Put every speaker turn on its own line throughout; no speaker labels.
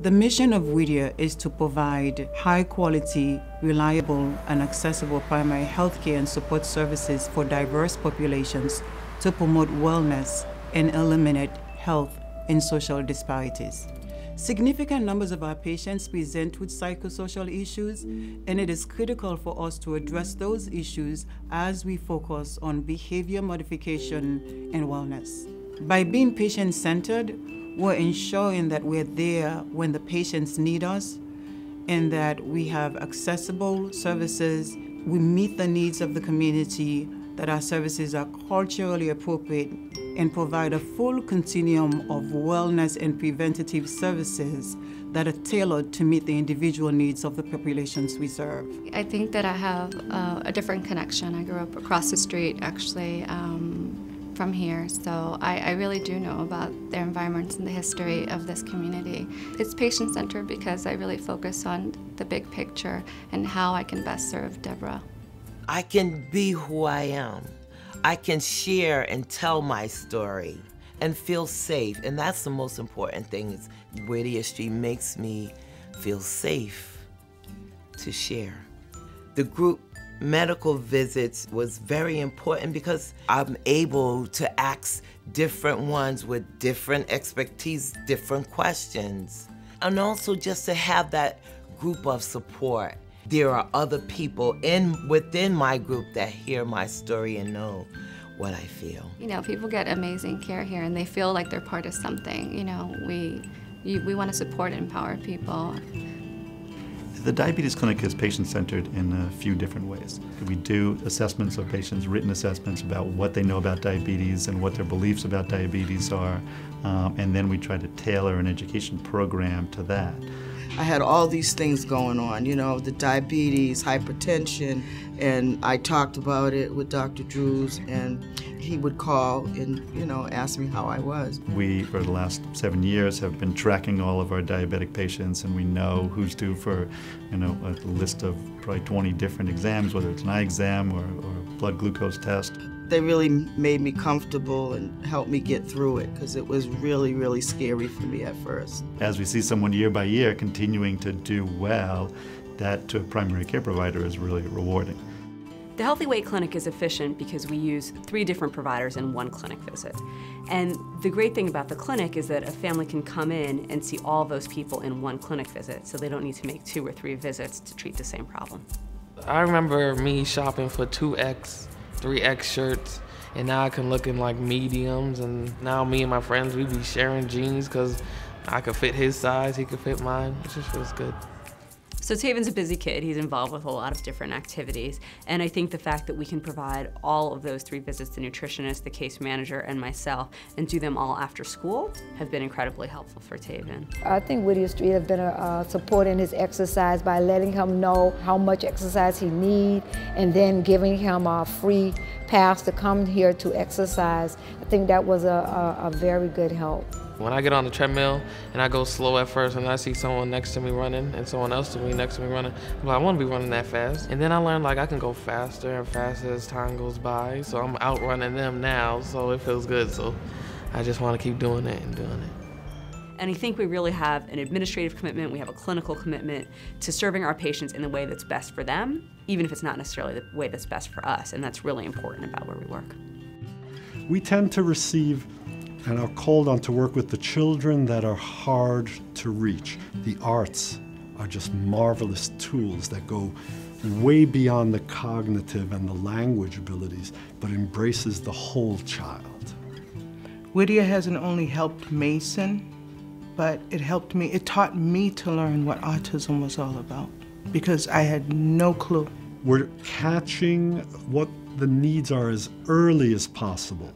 The mission of Whittier is to provide high-quality, reliable, and accessible primary health care and support services for diverse populations to promote wellness and eliminate health and social disparities. Significant numbers of our patients present with psychosocial issues, and it is critical for us to address those issues as we focus on behavior modification and wellness. By being patient-centered, we're ensuring that we're there when the patients need us and that we have accessible services, we meet the needs of the community, that our services are culturally appropriate, and provide a full continuum of wellness and preventative services that are tailored to meet the individual needs of the populations we serve.
I think that I have a different connection. I grew up across the street, actually, from here, so I really do know about their environments and the history of this community. It's patient-centered because I really focus on the big picture and how I can best serve Deborah.
I can be who I am. I can share and tell my story and feel safe, and that's the most important thing. Is Whittier Street makes me feel safe to share. The group medical visits was very important because I'm able to ask different ones with different expertise, different questions, and also just to have that group of support. There are other people within my group that hear my story and know what I feel.
You know, people get amazing care here and they feel like they're part of something. You know, we want to support and empower people.
The diabetes clinic is patient-centered in a few different ways. We do assessments of patients, written assessments about what they know about diabetes and what their beliefs about diabetes are, and then we try to tailor an education program to that.
I had all these things going on, you know, the diabetes, hypertension, and I talked about it with Dr. Drews, and he would call and, you know, ask me how I was.
We, for the last 7 years, have been tracking all of our diabetic patients, and we know who's due for, you know, a list of probably 20 different exams, whether it's an eye exam or a blood glucose test.
They really made me comfortable and helped me get through it because it was really, really scary for me at first.
As we see someone year by year continuing to do well, that to a primary care provider is really rewarding.
The Healthy Weight Clinic is efficient because we use 3 different providers in one clinic visit. And the great thing about the clinic is that a family can come in and see all those people in one clinic visit, so they don't need to make 2 or 3 visits to treat the same problem.
I remember me shopping for 2X, 3X shirts, and now I can look in like mediums, and now me and my friends, we be sharing jeans because I could fit his size, he could fit mine. It just feels good.
So Taven's a busy kid. He's involved with a lot of different activities, and I think the fact that we can provide all of those 3 visits, the nutritionist, the case manager, and myself, and do them all after school, have been incredibly helpful for Taven.
I think Whittier Street has been supporting his exercise by letting him know how much exercise he needs, and then giving him a free pass to come here to exercise. I think that was a very good help.
When I get on the treadmill and I go slow at first and I see someone next to me running and someone else to me next to me running, I'm like, I want to be running that fast. And then I learned like I can go faster and faster as time goes by. So I'm outrunning them now, so it feels good. So I just want to keep doing it and doing it.
And I think we really have an administrative commitment, we have a clinical commitment to serving our patients in the way that's best for them, even if it's not necessarily the way that's best for us, and that's really important about where we work.
We tend to receive and are called on to work with the children that are hard to reach. The arts are just marvelous tools that go way beyond the cognitive and the language abilities, but embraces the whole child.
Whittier hasn't only helped Mason, but it taught me to learn what autism was all about, because I had no clue.
We're catching what the needs are as early as possible.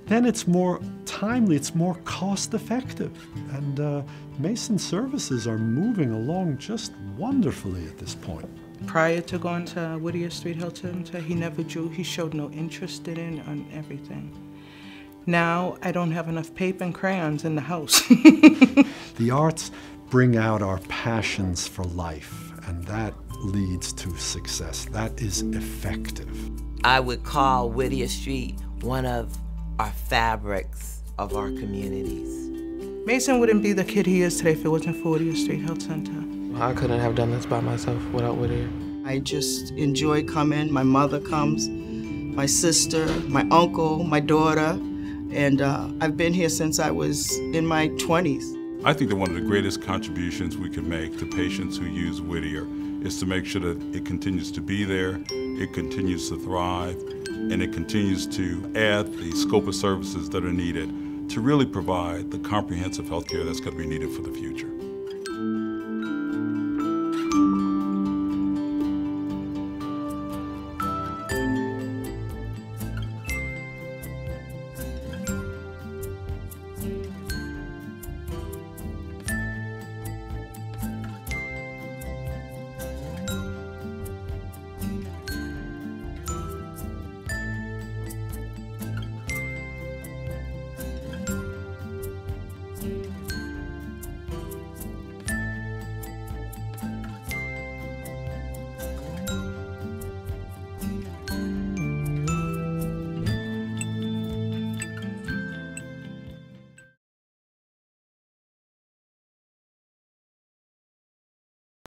Then it's more timely, it's more cost-effective. And Mason services are moving along just wonderfully at this point.
Prior to going to Whittier Street Health Center, he never drew. He showed no interest in it on everything. Now, I don't have enough paper and crayons in the house.
The arts bring out our passions for life, and that leads to success. That is effective.
I would call Whittier Street one of our fabrics of our communities.
Mason wouldn't be the kid he is today if it wasn't for Whittier Street Health Center.
I couldn't have done this by myself without Whittier.
I just enjoy coming. My mother comes, my sister, my uncle, my daughter, and I've been here since I was in my 20s.
I think that one of the greatest contributions we can make to patients who use Whittier is to make sure that it continues to be there, it continues to thrive, and it continues to add the scope of services that are needed to really provide the comprehensive health care that's going to be needed for the future.